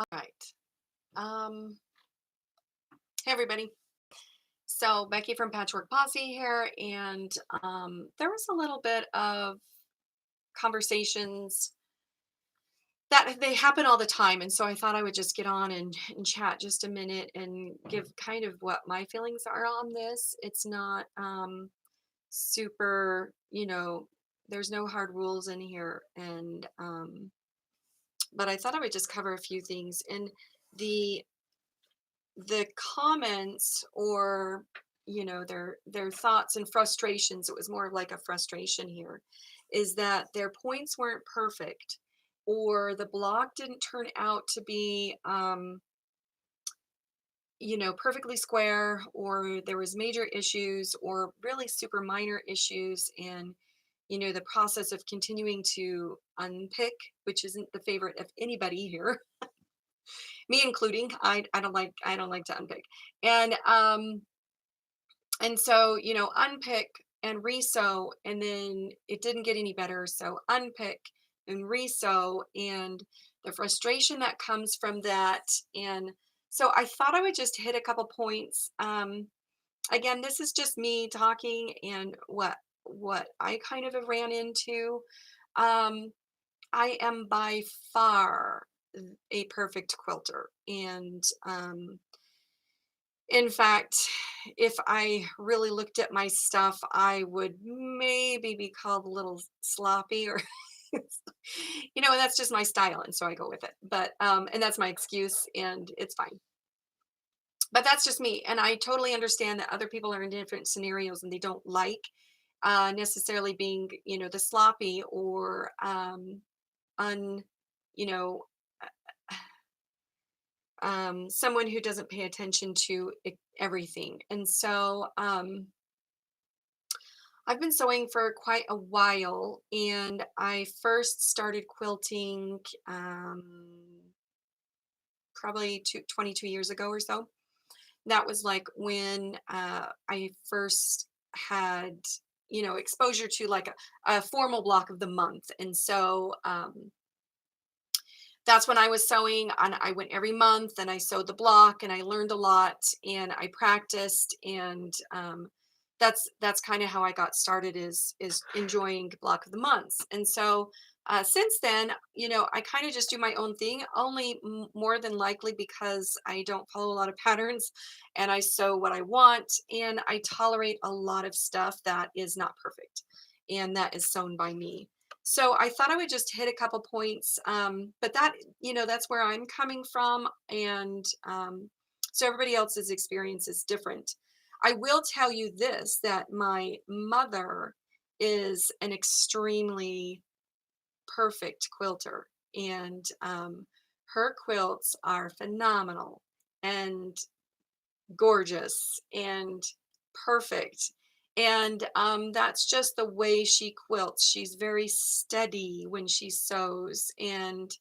All right. Um, hey everybody. So Becky from Patchwork Posse here, and there was a little bit of conversations that they happen all the time, and so I thought I would just get on and chat just a minute and give kind of what my feelings are on this. It's not super, there's no hard rules in here, and but I thought I would just cover a few things and the the comments or their thoughts and frustrations. It was more of like a frustration here, is that their points weren't perfect, or the block didn't turn out to be perfectly square, or there was major issues or really super minor issues. And the process of continuing to unpick, which isn't the favorite of anybody here, me including. I don't like to unpick. And so, unpick and resew, and then it didn't get any better. So unpick and resew, and the frustration that comes from that. And so I thought I would just hit a couple points. Again, this is just me talking and what I kind of have ran into. Um, I am by far a perfect quilter, and in fact, if I really looked at my stuff, I would maybe be called a little sloppy, or that's just my style, and so I go with it. But and that's my excuse, and it's fine. But that's just me, and I totally understand that other people are in different scenarios and they don't like necessarily being, the sloppy or un, you know, someone who doesn't pay attention to everything. And so I've been sewing for quite a while, and I first started quilting probably 22 years ago or so. That was like when I first had, exposure to like a formal block of the month. And so that's when I was sewing, and I went every month and I sewed the block, and I learned a lot and I practiced. And that's kind of how I got started, is enjoying block of the months. And so since then, I kind of just do my own thing, only more than likely because I don't follow a lot of patterns, and I sew what I want, and I tolerate a lot of stuff that is not perfect and that is sewn by me. So I thought I would just hit a couple points, but that's where I'm coming from, and so everybody else's experience is different. I will tell you this, that my mother is an extremely perfect quilter, and her quilts are phenomenal and gorgeous and perfect. And that's just the way she quilts. She's very steady when she sews, and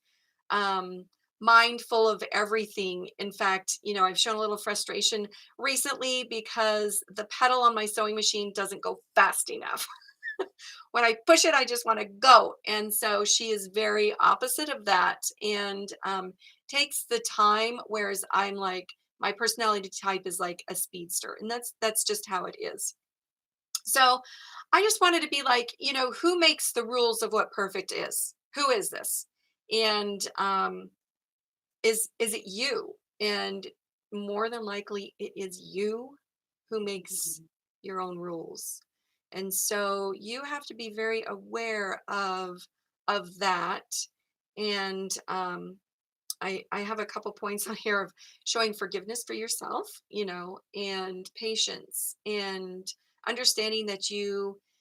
um, mindful of everything. In fact, I've shown a little frustration recently because the pedal on my sewing machine doesn't go fast enough. When I push it, I just want to go. And so she is very opposite of that, and takes the time, whereas I'm like, my personality type is like a speedster, and that's just how it is. So I just wanted to be like, who makes the rules of what perfect is? Who is this? And is it you? And more than likely it is you who makes your own rules. And so you have to be very aware of that. And I have a couple points on here of showing forgiveness for yourself, and patience, and understanding that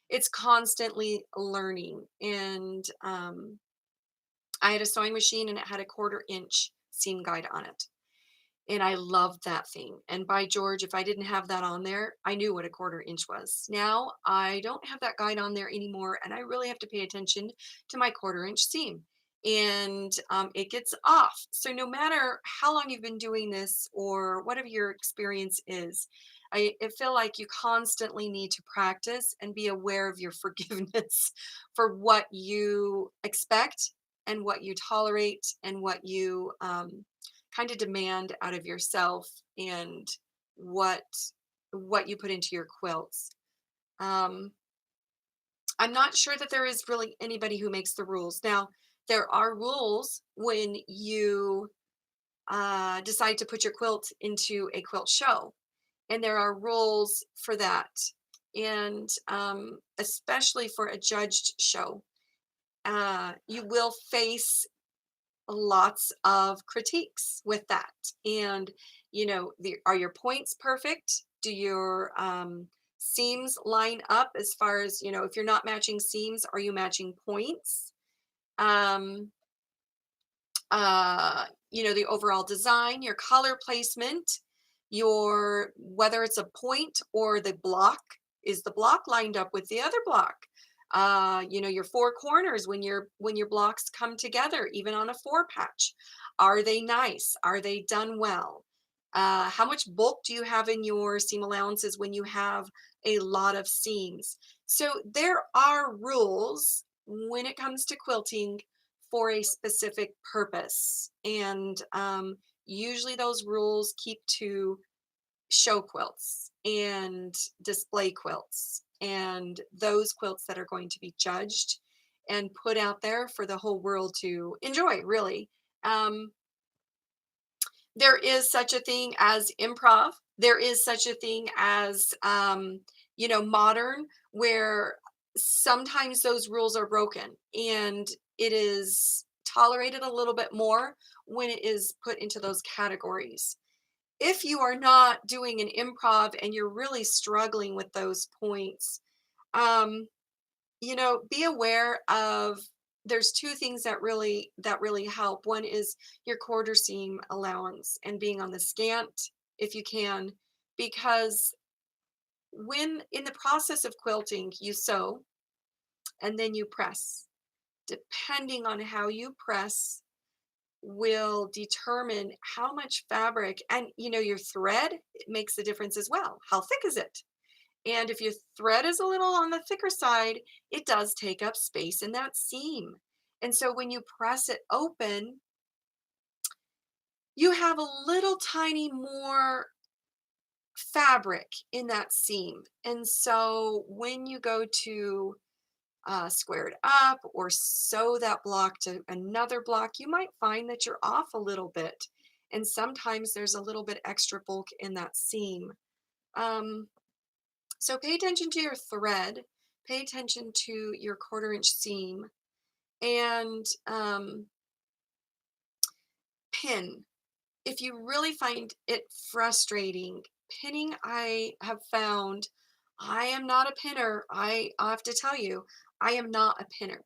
it's constantly learning. And I had a sewing machine, and it had a 1/4 inch seam guide on it. And I loved that thing. And by George, if I didn't have that on there, I knew what a 1/4 inch was. Now I don't have that guide on there anymore, and I really have to pay attention to my 1/4 inch seam. And it gets off. So no matter how long you've been doing this or whatever your experience is, I feel like you constantly need to practice and be aware of your forgiveness for what you expect and what you tolerate and what you kind of demand out of yourself, and what what you put into your quilts. Um, I'm not sure that there is really anybody who makes the rules. Now, there are rules when you decide to put your quilt into a quilt show, and there are rules for that. And especially for a judged show, you will face lots of critiques with that. And, are your points perfect? Do your seams line up as far as, if you're not matching seams, are you matching points? Um, the overall design, your color placement, your whether it's a point or the block, is the block lined up with the other block? Your four corners when your blocks come together, even on a four patch, are they nice? Are they done well? How much bulk do you have in your seam allowances when you have a lot of seams? So there are rules when it comes to quilting for a specific purpose. And usually those rules keep to show quilts and display quilts and those quilts that are going to be judged and put out there for the whole world to enjoy, really. Um, there is such a thing as improv. There is such a thing as, modern, where sometimes those rules are broken and it is tolerated a little bit more when it is put into those categories. If you are not doing an improv and you're really struggling with those points, um, be aware of, there's two things that really help. One is your quarter seam allowance and being on the scant if you can, because when in the process of quilting, you sew and then you press. Depending on how you press will determine how much fabric, and your thread, it makes a difference as well. How thick is it? And if your thread is a little on the thicker side, it does take up space in that seam. And so when you press it open, you have a little tiny more fabric in that seam. And so when you go to square it up or sew that block to another block, you might find that you're off a little bit. And sometimes there's a little bit extra bulk in that seam. Um, So pay attention to your thread, pay attention to your quarter-inch seam, and pin. If you really find it frustrating, pinning, I have found, I am not a pinner. I have to tell you, I am not a pinner.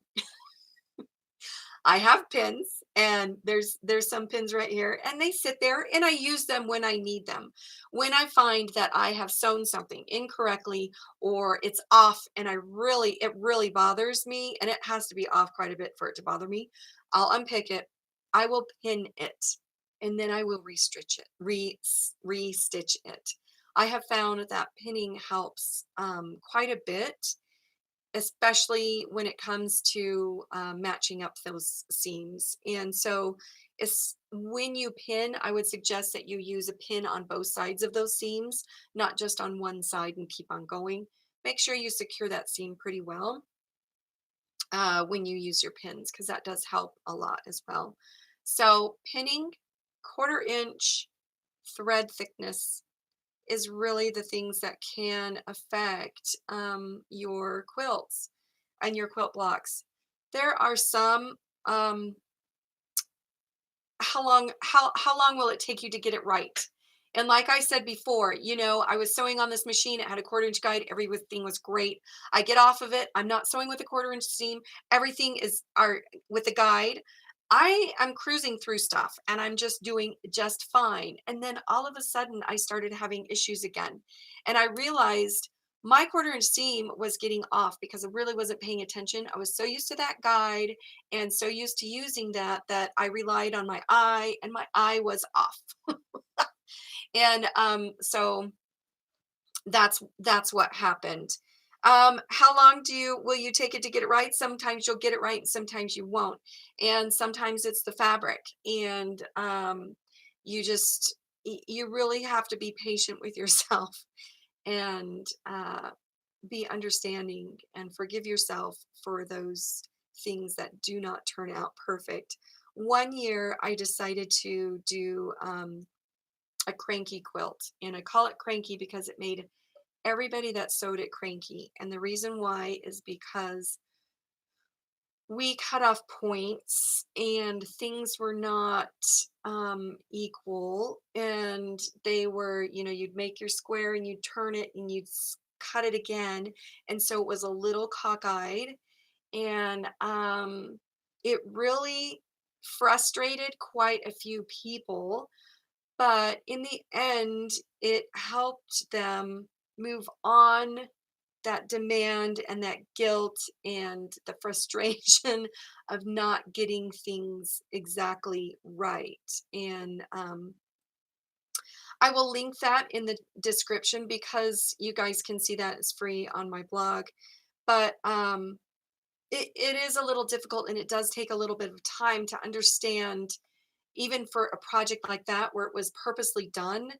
I have pins, and there's some pins right here, and they sit there and I use them when I need them. When I find that I have sewn something incorrectly or it's off and it really bothers me, and it has to be off quite a bit for it to bother me, I'll unpick it, I will pin it, and then I will restitch it. I have found that pinning helps quite a bit, especially when it comes to matching up those seams. And so it's when you pin, I would suggest that you use a pin on both sides of those seams, not just on one side, and keep on going. Make sure you secure that seam pretty well when you use your pins, because that does help a lot as well. So pinning, quarter-inch thread thickness is really the things that can affect your quilts and your quilt blocks. There are some, how long will it take you to get it right? And like I said before, I was sewing on this machine. It had a quarter-inch guide. Everything was great. I get off of it. I'm not sewing with a quarter-inch seam. Everything is with the guide. I am cruising through stuff and I'm just doing just fine. And then all of a sudden I started having issues again. And I realized my quarter-inch seam was getting off because I really wasn't paying attention. I was so used to that guide and so used to using that I relied on my eye, and my eye was off. And so that's what happened. How long will you take it to get it right? Sometimes you'll get it right and sometimes you won't. And sometimes it's the fabric. And you just, you really have to be patient with yourself and be understanding and forgive yourself for those things that do not turn out perfect. One year I decided to do a cranky quilt, and I call it cranky because it made everybody that sewed it cranky. And the reason why is because we cut off points and things were not equal, and they were, you'd make your square and you'd turn it and you'd cut it again, and so it was a little cockeyed, and it really frustrated quite a few people, but in the end it helped them move on that demand and that guilt and the frustration of not getting things exactly right. And I will link that in the description because you guys can see that it's free on my blog. But it is a little difficult and it does take a little bit of time to understand, even for a project like that where it was purposely done.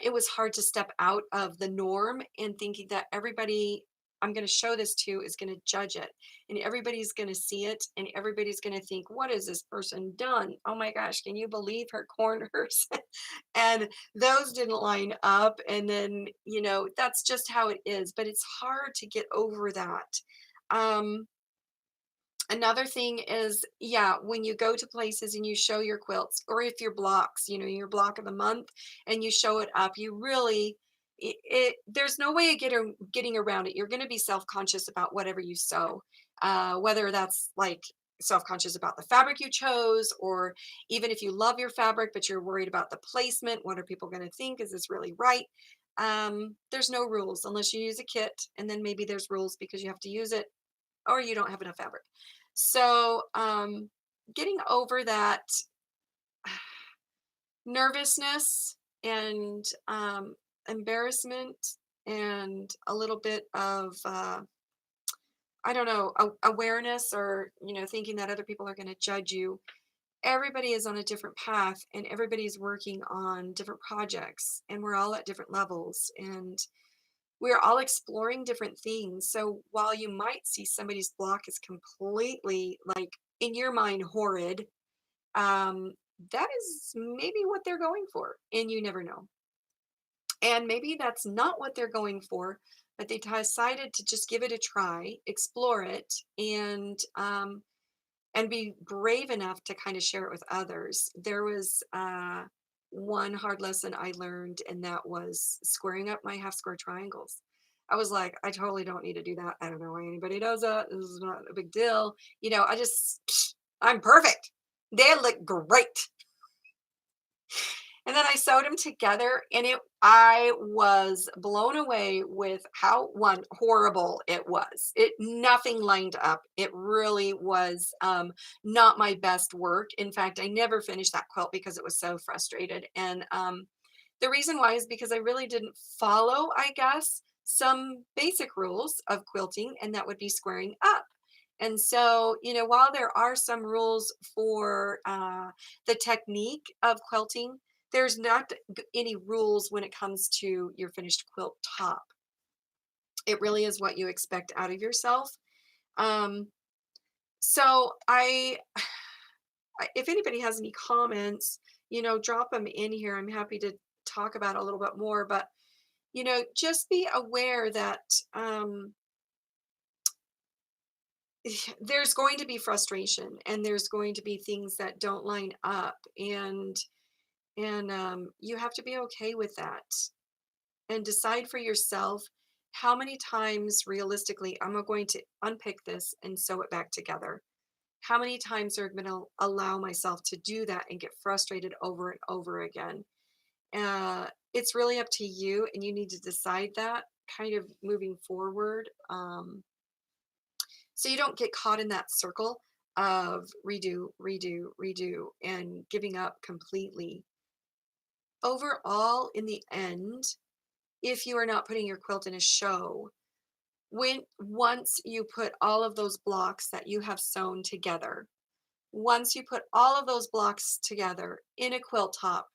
It was hard to step out of the norm and thinking that everybody I'm going to show this to is going to judge it, and everybody's going to see it, and everybody's going to think, what has this person done? Oh my gosh, can you believe her corners? And those didn't line up. And then, that's just how it is. But it's hard to get over that. Um, Another thing is, yeah, when you go to places and you show your quilts, or if your blocks, your block of the month, and you show it up, you really, there's no way of getting around it. You're going to be self-conscious about whatever you sew, whether that's like self-conscious about the fabric you chose, or even if you love your fabric, but you're worried about the placement. What are people going to think? Is this really right? There's no rules unless you use a kit, and then maybe there's rules because you have to use it or you don't have enough fabric. So, getting over that nervousness and embarrassment and a little bit of, I don't know, awareness, or, thinking that other people are going to judge you. Everybody is on a different path and everybody's working on different projects, and we're all at different levels. And we're all exploring different things. So while you might see somebody's block is completely, like, in your mind, horrid, um, that is maybe what they're going for, and you never know. And maybe that's not what they're going for, but they decided to just give it a try, explore it, and be brave enough to kind of share it with others. There was one hard lesson I learned, and that was squaring up my half square triangles. I was like, I totally don't need to do that. I don't know why anybody does that. This is not a big deal. I'm perfect. They look great. And then I sewed them together, and I was blown away with how, one, horrible it was. Nothing lined up. It really was not my best work. In fact, I never finished that quilt because it was so frustrated. And the reason why is because I really didn't follow, I guess, some basic rules of quilting, and that would be squaring up. And so, while there are some rules for the technique of quilting, there's not any rules when it comes to your finished quilt top. It really is what you expect out of yourself. Um, so if anybody has any comments, drop them in here. I'm happy to talk about it a little bit more, but just be aware that there's going to be frustration, and there's going to be things that don't line up, and you have to be okay with that, and decide for yourself how many times realistically am I going to unpick this and sew it back together. How many times are I going to allow myself to do that and get frustrated over and over again? It's really up to you, and you need to decide that kind of moving forward, so you don't get caught in that circle of redo, redo, redo, and giving up completely. Overall, in the end, if you are not putting your quilt in a show, Once you put all of those blocks that you have sewn together, once you put all of those blocks together in a quilt top,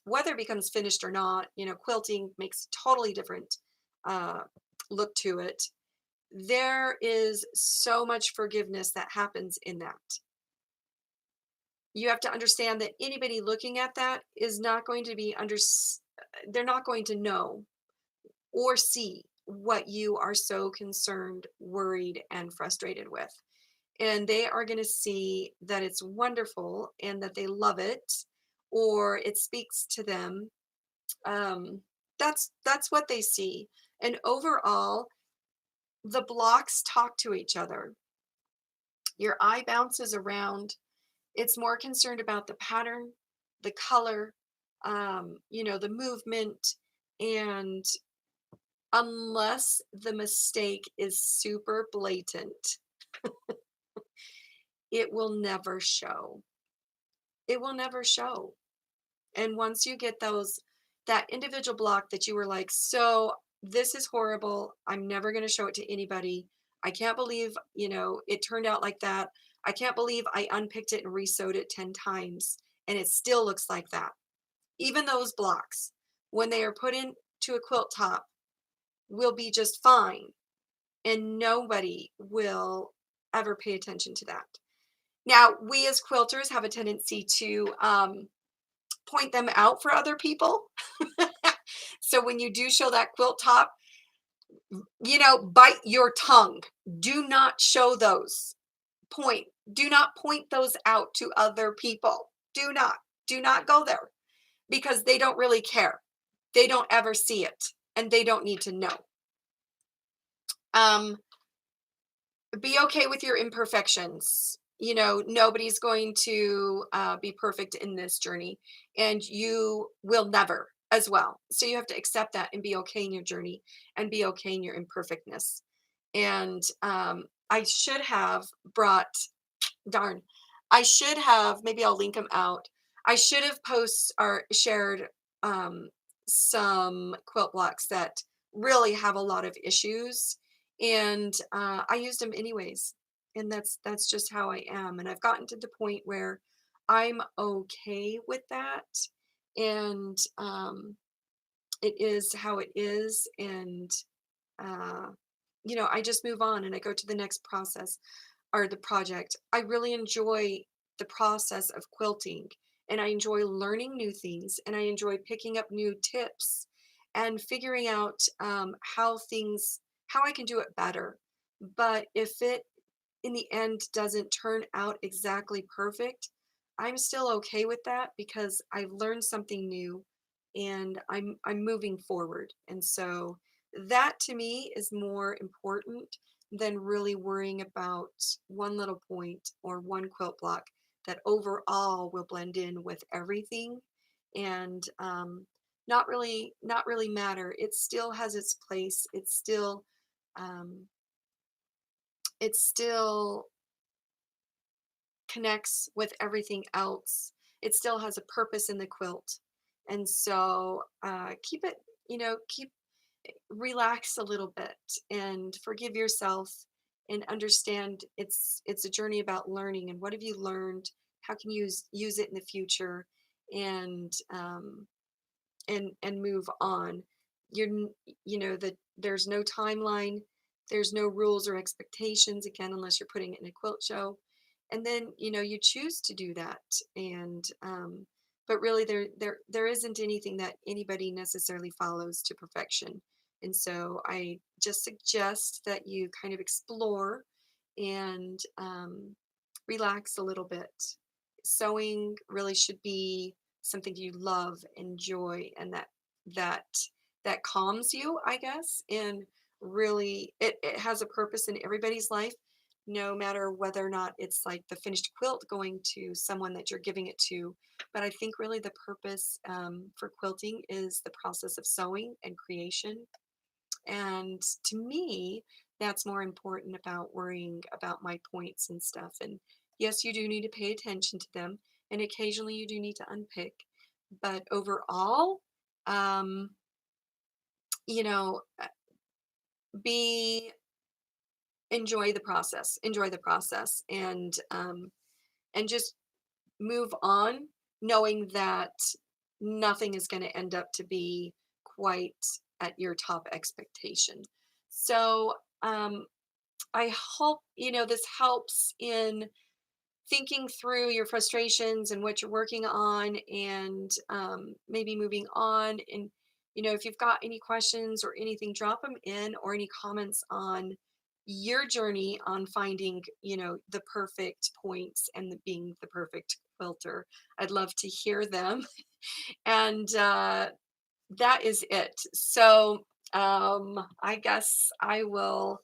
whether it becomes finished or not, quilting makes a totally different uh, look to it. There is so much forgiveness that happens in that. You have to understand that anybody looking at that is not going to be they're not going to know or see what you are so concerned, worried, and frustrated with. And they are going to see that it's wonderful and that they love it, or it speaks to them. um, that's what they see. And overall, the blocks talk to each other. Your eye bounces around. It's more concerned about the pattern, the color, the movement. And unless the mistake is super blatant, it will never show. It will never show. And once you get that individual block that you were like, so this is horrible, I'm never going to show it to anybody. I can't believe, it turned out like that. I can't believe I unpicked it and resewed it 10 times and it still looks like that. Even those blocks, when they are put into a quilt top, will be just fine. And nobody will ever pay attention to that. Now, we as quilters have a tendency to point them out for other people. So when you do show that quilt top, bite your tongue. Do not show those. Do not point those out to other people. Do not go there, because they don't really care. They don't ever see it and they don't need to know. Um, be okay with your imperfections. Nobody's going to be perfect in this journey, and you will never as well. So you have to accept that and be okay in your journey and be okay in your imperfectness. And I should have brought, darn, I should have, maybe I'll link them out. I should have shared um, some quilt blocks that really have a lot of issues, and I used them anyways. And that's just how I am. And I've gotten to the point where I'm okay with that, and it is how it is. And uh, I just move on and I go to the next process or the project. I really enjoy the process of quilting, and I enjoy learning new things, and I enjoy picking up new tips and figuring out how I can do it better. But if it in the end doesn't turn out exactly perfect, I'm still okay with that because I've learned something new and I'm moving forward. And so that to me is more important than really worrying about one little point or one quilt block that overall will blend in with everything and not really matter. It still has its place. Um, it still connects with everything else. It still has a purpose in the quilt. And so keep it, keep relax a little bit and forgive yourself and understand it's a journey about learning. And what have you learned? How can you use it in the future? And and move on. That there's no timeline, there's no rules or expectations, again, unless you're putting it in a quilt show. And then you choose to do that. And but really there isn't anything that anybody necessarily follows to perfection. And so I just suggest that you kind of explore and relax a little bit. Sewing really should be something you love, enjoy, and that that calms you, I guess. And really, it has a purpose in everybody's life, no matter whether or not it's like the finished quilt going to someone that you're giving it to. But I think really the purpose for quilting is the process of sewing and creation. And to me, that's more important about worrying about my points and stuff. And yes, you do need to pay attention to them, and occasionally you do need to unpick. But overall, um, you know, be enjoy the process, and just move on, knowing that nothing is going to end up to be quite at your top expectation. So I hope this helps in thinking through your frustrations and what you're working on, and maybe moving on. And if you've got any questions or anything, drop them in, or any comments on your journey on finding the perfect points and being the perfect quilter. I'd love to hear them. And that is it. So I guess I will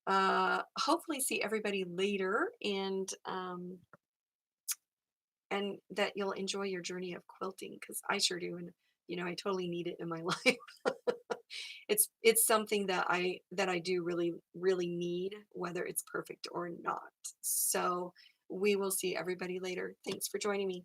hopefully see everybody later, and that you'll enjoy your journey of quilting, because I sure do. And I totally need it in my life. It's something that I do really really need, whether it's perfect or not. So we will see everybody later. Thanks for joining me.